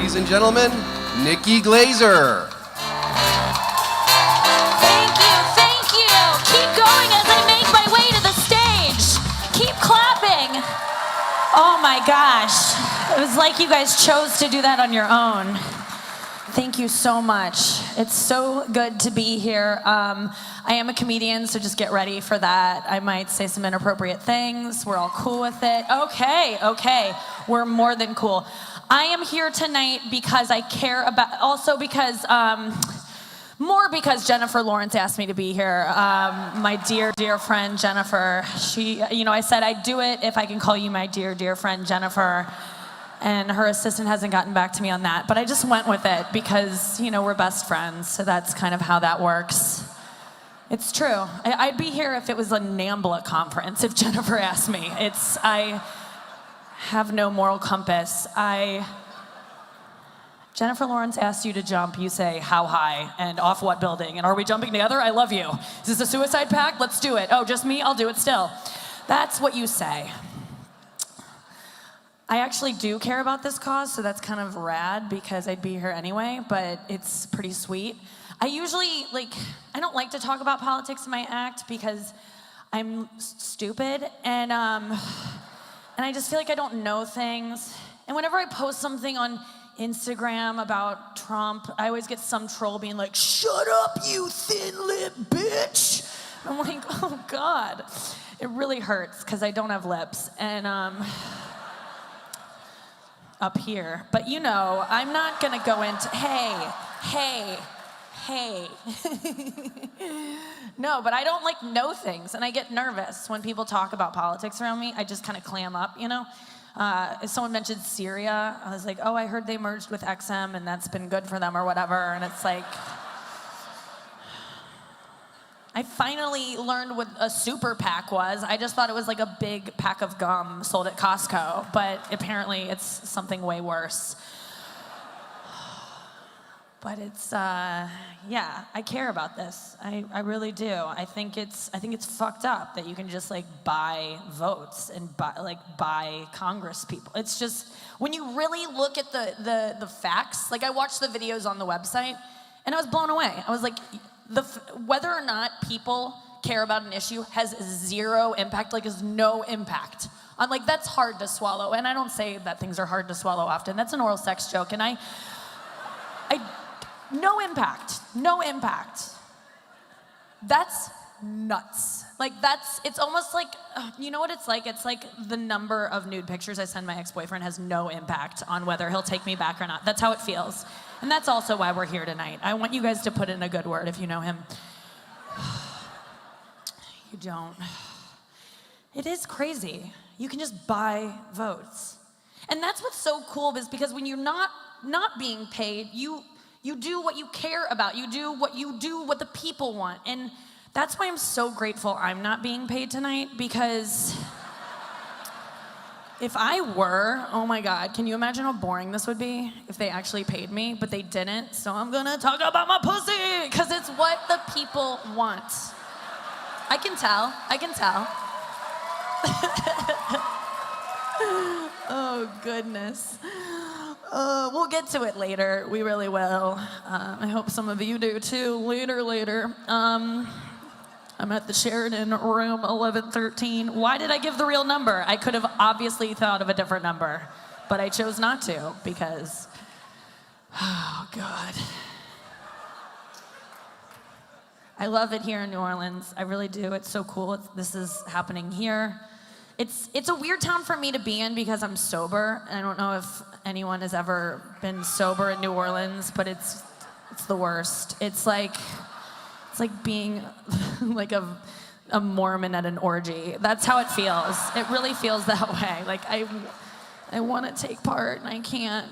ladies and gentlemen, Nikki Glaser. Thank you. Keep going as I make my way to the stage. Keep clapping. Oh my gosh. It was like you guys chose to do that on your own. Thank you so much. It's so good to be here. I am a comedian, so just get ready for that. I might say some inappropriate things. We're all cool with it. Okay. We're more than cool. I am here tonight because I care about, also because, more because Jennifer Lawrence asked me to be here. My dear friend, Jennifer. I said I'd do it if I can call you my dear friend, Jennifer. And her assistant hasn't gotten back to me on that. But I just went with it because, we're best friends. So that's kind of how that works. It's true. I'd be here if it was a NAMBLA conference, if Jennifer asked me. I have no moral compass. Jennifer Lawrence asked you to jump. You say, how high and off what building? And are we jumping together? I love you. Is this a suicide pact? Let's do it. Oh, just me? I'll do it still. That's what you say. I actually do care about this cause, so that's kind of rad because I'd be here anyway, but it's pretty sweet. I usually, I don't like to talk about politics in my act because I'm stupid, and I just feel like I don't know things. And whenever I post something on Instagram about Trump, I always get some troll being like, shut up, you thin-lipped bitch. I'm like, oh God. It really hurts because I don't have lips, and up here. But I'm not gonna go into, hey. No, but I don't know things, and I get nervous when people talk about politics around me. I just kind of clam up, If someone mentioned Syria, I was like, oh, I heard they merged with XM, and that's been good for them or whatever, and it's like, I finally learned what a super PAC was. I just thought it was like a big pack of gum sold at Costco, but apparently it's something way worse. But it's, I care about this. I really do. I think it's fucked up that you can just buy votes and buy Congress people. It's just, when you really look at the facts, I watched the videos on the website and I was blown away. I was like, whether or not people care about an issue has zero impact, is no impact. I'm that's hard to swallow. And I don't say that things are hard to swallow often. That's an oral sex joke. And no impact. That's nuts. It's almost you know what it's like? It's like the number of nude pictures I send my ex-boyfriend has no impact on whether he'll take me back or not. That's how it feels. And that's also why we're here tonight. I want you guys to put in a good word if you know him. You don't. It is crazy. You can just buy votes. And that's what's so cool, is because when you're not being paid, you do what you care about. You do what the people want. And that's why I'm so grateful I'm not being paid tonight, because if I were, oh my God, can you imagine how boring this would be if they actually paid me, but they didn't? So I'm gonna talk about my pussy, because it's what the people want. I can tell. Oh goodness. We'll get to it later. We really will. I hope some of you do too. Later. I'm at the Sheridan, room 1113. Why did I give the real number? I could have obviously thought of a different number, but I chose not to because, oh God. I love it here in New Orleans. I really do. It's so cool. This is happening here. It's a weird town for me to be in because I'm sober. I don't know if anyone has ever been sober in New Orleans, but it's the worst. It's like being a Mormon at an orgy. That's how it feels. It really feels that way. I want to take part and I can't.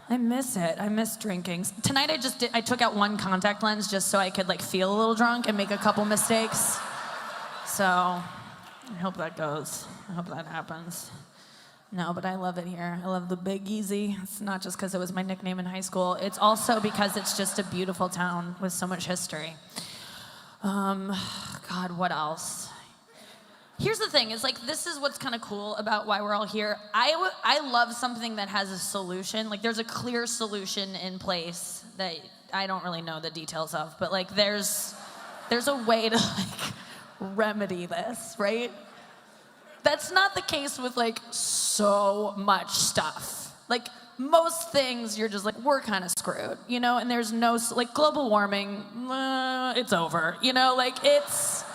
I miss it. I miss drinking. Tonight I took out one contact lens just so I could feel a little drunk and make a couple mistakes. So I hope that goes. I hope that happens. No, but I love it here. I love the Big Easy. It's not just because it was my nickname in high school. It's also because it's just a beautiful town with so much history. God, what else? Here's the thing, is like, this is what's kind of cool about why we're all here. I love something that has a solution. Like, there's a clear solution in place that I don't really know the details of, but like, there's a way to like remedy this, right? That's not the case with like so much stuff. Like, most things you're just like, we're kind of screwed, you know? And there's no, like, global warming, it's over, you know? Like, it's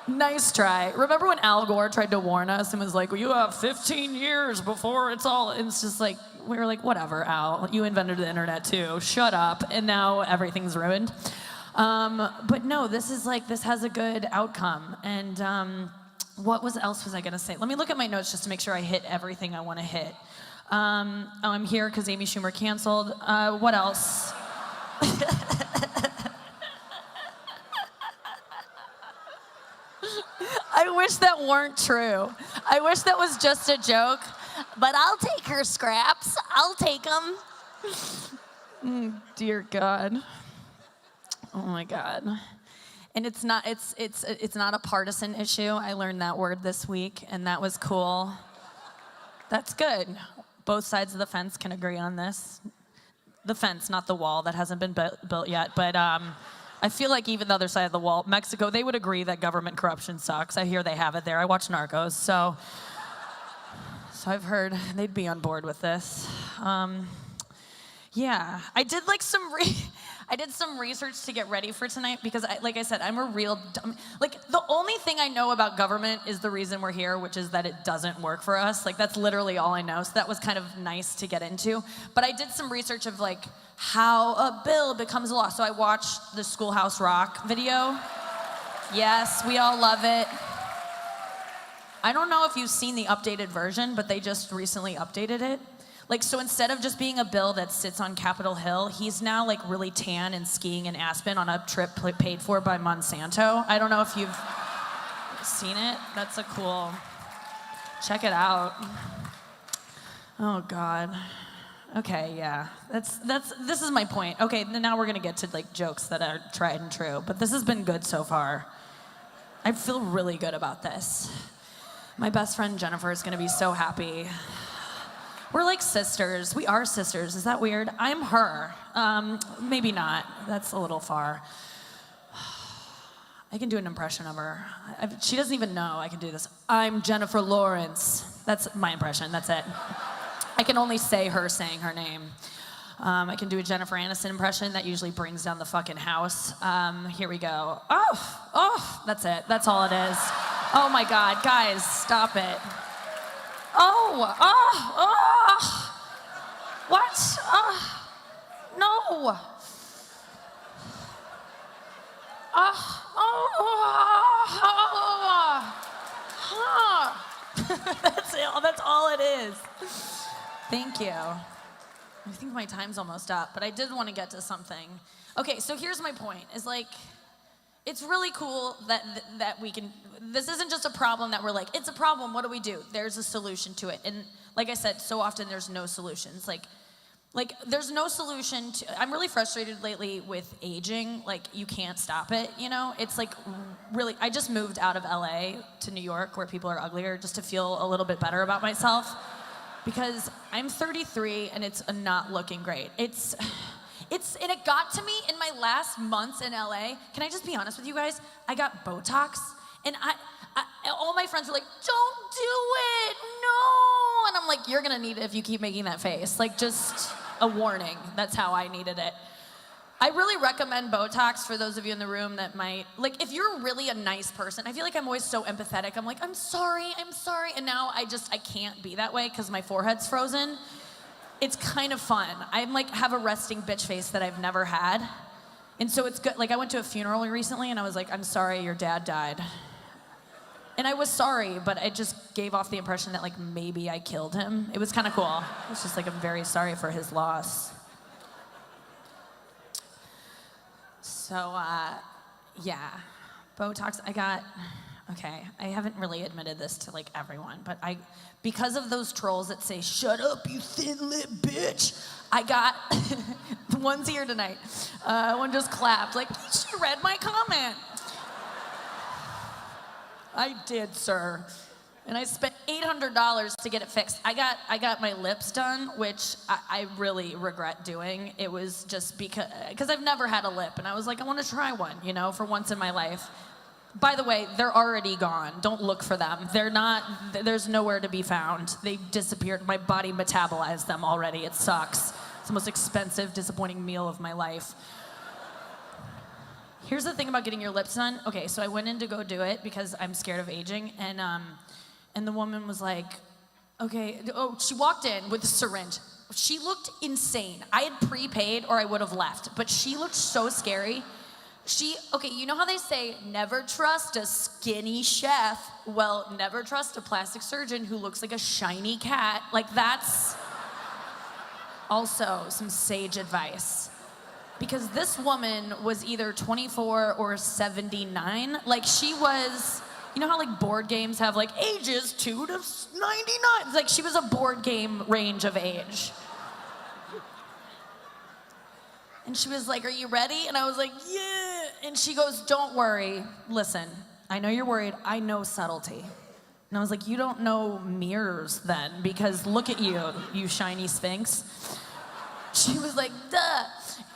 nice try. Remember when Al Gore tried to warn us and was like, well, you have 15 years before it's all, and it's just like, we were like, whatever, Al, you invented the internet too, shut up, and now everything's ruined. But no, this is like, this has a good outcome. And what else was I gonna say? Let me look at my notes just to make sure I hit everything I wanna hit. I'm here because Amy Schumer canceled. What else? I wish that weren't true. I wish that was just a joke, but I'll take her scraps. I'll take them. Dear God. Oh my God. And it's not a partisan issue. I learned that word this week, and that was cool. That's good. Both sides of the fence can agree on this. The fence, not the wall, that hasn't been built yet, but I feel like even the other side of the wall, Mexico, they would agree that government corruption sucks. I hear they have it there. I watch Narcos, so I've heard they'd be on board with this. Yeah, I did like I did some research to get ready for tonight because, like I said, I'm a real dumb. Like, the only thing I know about government is the reason we're here, which is that it doesn't work for us. Like, that's literally all I know. So that was kind of nice to get into. But I did some research of like how a bill becomes a law. So I watched the Schoolhouse Rock video. Yes, we all love it. I don't know if you've seen the updated version, but they just recently updated it. Like, so instead of just being a bill that sits on Capitol Hill, he's now like really tan and skiing in Aspen on a trip paid for by Monsanto. I don't know if you've seen it. That's a cool, check it out. Oh God. Okay, yeah, this is my point. Okay, now we're gonna get to like jokes that are tried and true, but this has been good so far. I feel really good about this. My best friend Jennifer is gonna be so happy. We're like sisters. We are sisters. Is that weird? I'm her. Maybe not. That's a little far. I can do an impression of her. She doesn't even know I can do this. I'm Jennifer Lawrence. That's my impression. That's it. I can only say her saying her name. I can do a Jennifer Aniston impression. That usually brings down the fucking house. Here we go. Oh, that's it. That's all it is. Oh my God, guys, stop it. What? No. That's it. That's all it is. Thank you. I think my time's almost up, but I did want to get to something. Okay, so here's my point, is like, it's really cool that we can, this isn't just a problem that we're like, it's a problem, what do we do? There's a solution to it. And like I said, so often there's no solutions. Like there's no solution to, I'm really frustrated lately with aging. Like, you can't stop it, you know? It's like, really, I just moved out of LA to New York where people are uglier just to feel a little bit better about myself. Because I'm 33 and it's not looking great. And it got to me in my last months in LA. Can I just be honest with you guys? I got Botox, and all my friends were like, don't do it, no. And I'm like, you're gonna need it if you keep making that face. Like, just a warning, that's how I needed it. I really recommend Botox for those of you in the room that might, like, if you're really a nice person, I feel like I'm always so empathetic. I'm like, I'm sorry. And now I can't be that way because my forehead's frozen. It's kind of fun. I'm like, have a resting bitch face that I've never had. And so it's good. Like, I went to a funeral recently and I was like, I'm sorry, your dad died. And I was sorry, but it just gave off the impression that like maybe I killed him. It was kind of cool. It was just like, I'm very sorry for his loss. So, yeah, Botox, okay, I haven't really admitted this to like everyone, but because of those trolls that say, shut up, you thin-lipped bitch, I got, one's here tonight, one just clapped, like, she read my comment. I did, sir. And I spent $800 to get it fixed. I got my lips done, which I really regret doing. It was just because I've never had a lip, and I was like, I want to try one, you know, for once in my life. By the way, they're already gone. Don't look for them. They're not, there's nowhere to be found. They disappeared. My body metabolized them already. It sucks. It's the most expensive, disappointing meal of my life. Here's the thing about getting your lips done. Okay, so I went in to go do it because I'm scared of aging, and the woman was like, okay, she walked in with a syringe. She looked insane. I had prepaid or I would have left, but she looked so scary. Okay, you know how they say, never trust a skinny chef? Well, never trust a plastic surgeon who looks like a shiny cat. Like, that's also some sage advice. Because this woman was either 24 or 79. Like, she was, you know how like board games have like ages 2 to 99? It's like she was a board game range of age. And she was like, are you ready? And I was like, yeah. And she goes, don't worry. Listen, I know you're worried. I know subtlety. And I was like, you don't know mirrors then, because look at you, you shiny sphinx. She was like, duh.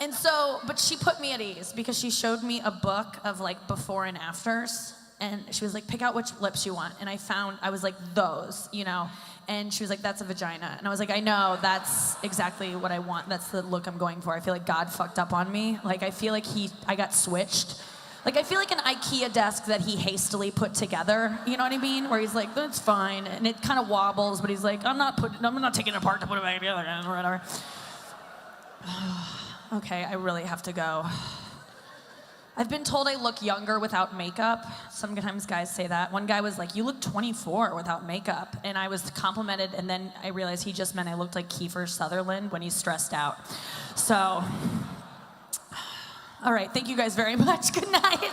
And so, but she put me at ease because she showed me a book of like before and afters. And she was like, pick out which lips you want. And I was like, those, you know. And she was like, that's a vagina. And I was like, I know, that's exactly what I want. That's the look I'm going for. I feel like God fucked up on me. Like, I feel like I got switched. Like, I feel like an IKEA desk that he hastily put together. You know what I mean? Where he's like, that's fine. And it kind of wobbles, but he's like, I'm not taking it apart to put it back together or whatever. Okay, I really have to go. I've been told I look younger without makeup. Sometimes guys say that. One guy was like, you look 24 without makeup. And I was complimented, and then I realized he just meant I looked like Kiefer Sutherland when he's stressed out. So, all right, thank you guys very much. Good night.